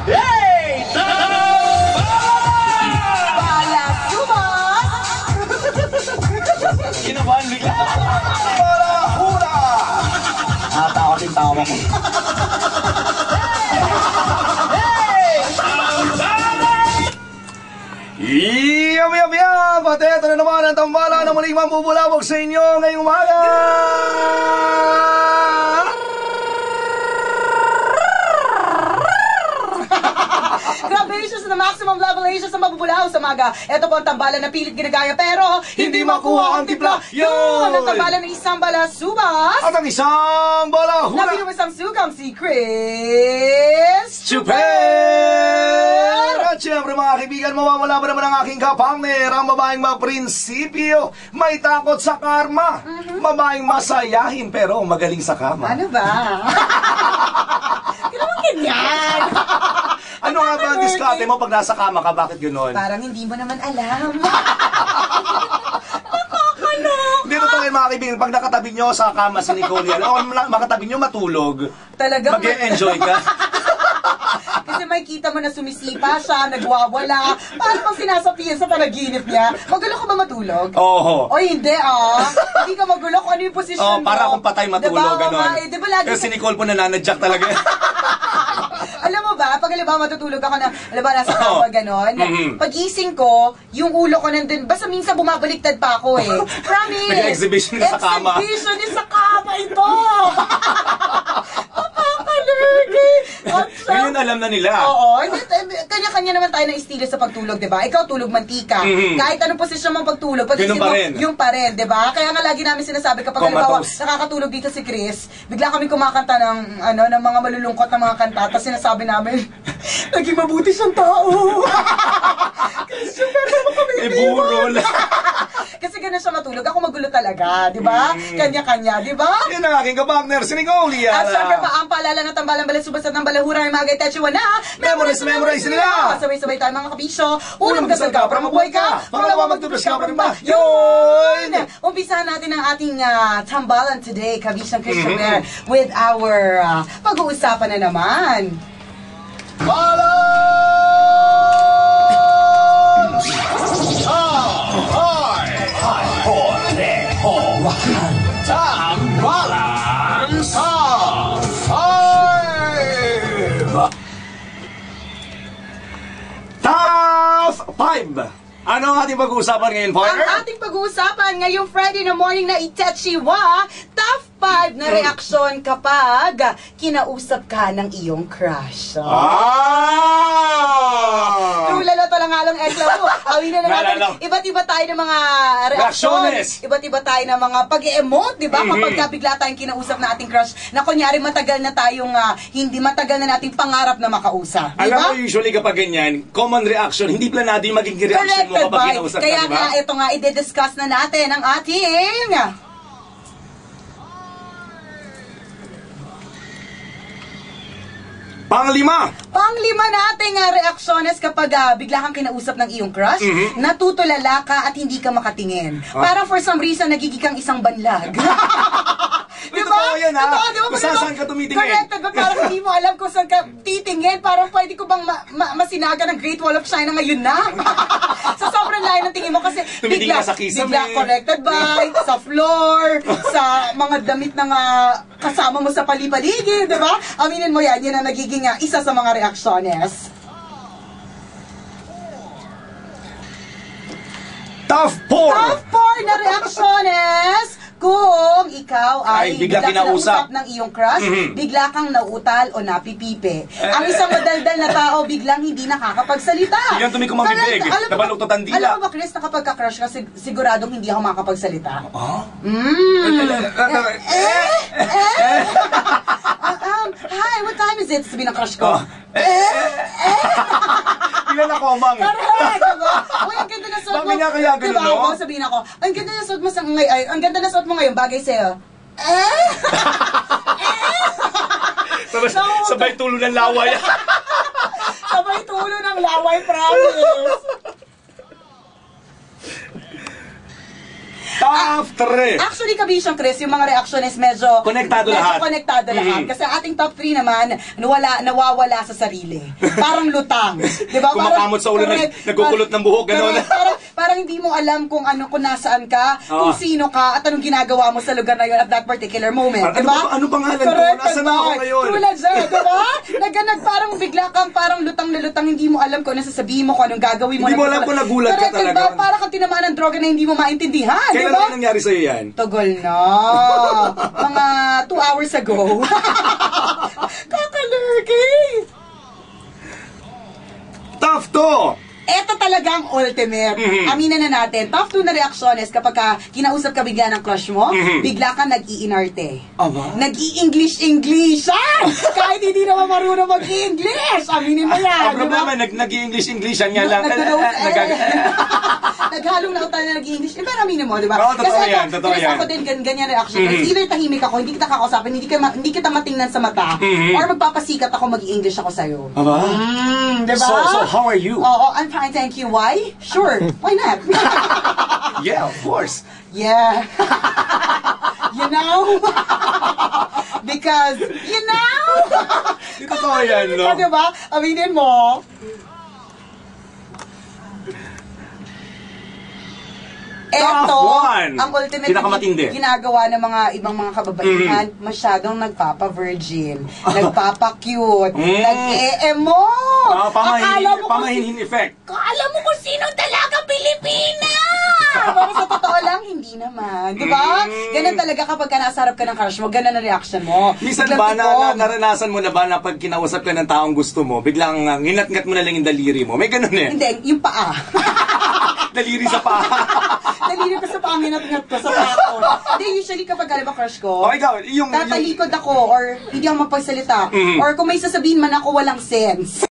Hey! Ginabahan bigla. Balahura! Natakot yung tawa ko. Yum! At ito na naman ang tambala na muling mambubulabog sa inyo ngayong umaga! Grabations na maximum levelations sa mabubulaw sa maga. Ito po ang tambalan na pilit ginagaya pero hindi makuha ang tipla. Yun! Ang tambalan ng isang balasubas. At ang isang balahura! Na binuwisang sugang si Chris Chuper! At syempre mga kaibigan, mawawala ba naman ang aking kapangner, ang babaeng maprinsipyo, may takot sa karma, babaeng masayahin pero magaling sa kama. Ano ba? Hindi naman ganyan. Ano nga ba ang diskarte mo pag nasa kama ka? Bakit gano'n? Parang hindi mo naman alam. Hindi totoo yun mga kaibigan, pag nakatabi nyo sa kama si Nicole yan, o makatabi nyo matulog, Talagang mag-e-enjoy ka. Kasi may kita mo na sumisipa siya, nagwawala. Paano pang sinasapiyan sa panaginip niya? Magulo ka ba matulog? Oo. O hindi Hindi ka magulo kung ano yung posisyon mo. Para kung patay matulog, diba, gano'n. Diba lagi Kasi si Nicole po nananadyak talaga. Alam mo ba, pag halimbawa matutulog ako na, halimbawa nasa kama gano'n, pag-gising ko, yung ulo ko nandun, basta minsan bumabaliktad pa ako eh. Promise! Nag-exhibition ka sa kama. Exhibition is sa kama ito! Napakalergy! Ngayon alam na nila. Oo. Kanya-kanya naman tayo na estilo sa pagtulog, di ba? Ikaw tulog mantika. Kahit anong posisyon mong pagtulog, pag Ganun pa rin. yung pa rin, di ba? Kaya nga lagi namin sinasabi kapag halimbawa nakakatulog dito si Chris, bigla kami kumakanta ng ng mga malulungkot na mga kanta, tapos sinasabi namin, naging mabuti siyang tao. Kasi pero mo kami burol. Kasi ganun siya matulog. Ako magulo talaga, di ba? Kanya-kanya, di ba? Yan ang aking kapagner, si Nicole. At syempre pa, ang paalala ng tambalang balasubas at ng balahura ng mga Itachi na Memorize nila! Sabay-sabay tayo mga kabisyo. Unang dasal ka para mabuhay ka. Pangalawa magtubos ka pa rin ba? Yun! Umpisahan natin ang ating tambalan today, kabisyang Christopher, with our pag-uusapan na naman. Tambalan sa 5! Top 5! Ano ang ating pag-uusapan ngayon, partner? Ang ating pag-uusapan ngayong Friday na morning na Itachiwa, top 5 na reaksyon kapag kinausap ka ng iyong crush. True lalo to lang halong ekla mo. Awin na natin, iba't iba tayo ng mga reaksyon. Iba't iba tayo ng mga pag-emote, di ba? Kapag bigla tayong kinausap na ating crush na kunyari matagal na tayong, hindi matagal na nating pangarap na makausap. Di Alam ba? mo, usually kapag ganyan, common reaction, hindi planado yung magiging reaction mo kapag kinausap ka, kaya di ba? nga, ito nga, i-discuss na natin ang ating Panglima nating reaksyones kapag bigla kang kinausap ng iyong crush, natutulala ka at hindi ka makatingin. Para for some reason, nagiging kang isang banlag. Diba? Totoo yan, ha? Totoo, diba? Kung saan ka tumitingin. Correct, diba? Parang hindi mo alam kung saan ka titingin. Parang pwede ko bang masinaga ng Great Wall of China ngayon na? Sa sobrang layo ng tingin mo kasi tumitingin ka sa kisame. bigla corrected by, sa floor, sa mga damit ng kasama mo sa palipaligid, diba? Aminin mo yan, yan ang nagiging isa sa mga reaksyones. Top 4! Top 4 na reaksyones kung ikaw ay bigla kinausap ng iyong crush, bigla kang nauutal o napipipe. Ang isang madaldal na tao biglang hindi nakakapagsalita. Biglang tumikong ang bibig, nabaluktot ang dila. Alam mo ba, Chris, na kapag ka-crush ka, siguradong hindi ako makakapagsalita? Hi, what time is it? Sabihin ng crush ko. Ilan ako, Mang? Correct, diba? Uy, ang ganda na suot mo. Bakit nga kaya ganun, diba? no? Sabihin ako, ang ganda na suot mo ang ganda na suot mo ngayon, bagay sa'yo. Sabay tulo ng laway. Sabay tulo ng laway, promise. Top 3. Actually, Kabisyong Chris, yung mga reaction is medyo Konektado lahat. konektado lahat. Kasi ang ating top 3 naman, nawawala sa sarili. Parang lutang. Diba? Kumakamot sa ulo, nagkukulot ng buhok, gano'n. Parang hindi mo alam kung nasaan ka, kung sino ka, at anong ginagawa mo sa lugar na yun at that particular moment. Diba? Ano pangalan ko? Nasaan ako ngayon? Tulad siya, diba? Parang bigla kang parang lutang na lutang, hindi mo alam kung ano sasabihin mo, kung anong gagawin mo. Hindi mo alam kung nagulat ka talaga. Diba? Parang kang tinamaan ng droga na hindi mo maintindihan. Kailan diba? na nangyari sa'yo yan? Tugol na. Mga 2 hours ago. Kakalurki. Top 2. Ito talaga ang ultimate. Aminin na natin, top 2 na reaksyones kapag kinausap ka bigla ng crush mo, bigla ka nag-iinarte. Aba? Nag-i-English-Englishan! Kahit hindi naman marunong mag-i-English! Aminin mo yan! Ang problema, nag-i-English-Englishan nga lang. Naghalong na tayo na nag-i-English. Pero aminin mo, di ba? Oo, totoo yan, totoo yan. Ako din, ganyan reaction. Either tahimik ako, hindi kita kakausapin, hindi kita matingnan sa mata, or magpapasikat ako, mag-i-English ako sa'yo. Aba? Diba? So how are you? Oo, I'm fine, thank you. Why? Sure, why not? Yeah, of course. Yeah. You know? Because, you know? Di totoo yan, no? Diba? Aminin mo. Eto, one. ang ultimate Pinakamatindi. ginagawa ng mga ibang mga kababaihan, masyadong nagpapa-virgin, nagpapa-cute, nag-e-emote. Pamahinhin effect. Akala mo kung sinong dalaga Pilipina! Pero sa totoo lang, hindi naman. Di ba? Ganun talaga kapag nasa harap ka ng crush mo, ganun ang reaction mo. Minsan ba, naranasan mo na ba na pag kinausap ka ng taong gusto mo, biglang hinat-ngat mo na lang yung daliri mo? May ganun eh. Hindi, yung paa. Daliri sa paa. Daliri ko sa paa, hinat-ngat ko sa paa ko. Hindi, usually kapag alam ba crush ko, ikaw, tatalikod ako or hindi ako magpagsalita. Or kung may sasabihin man ako, walang sense.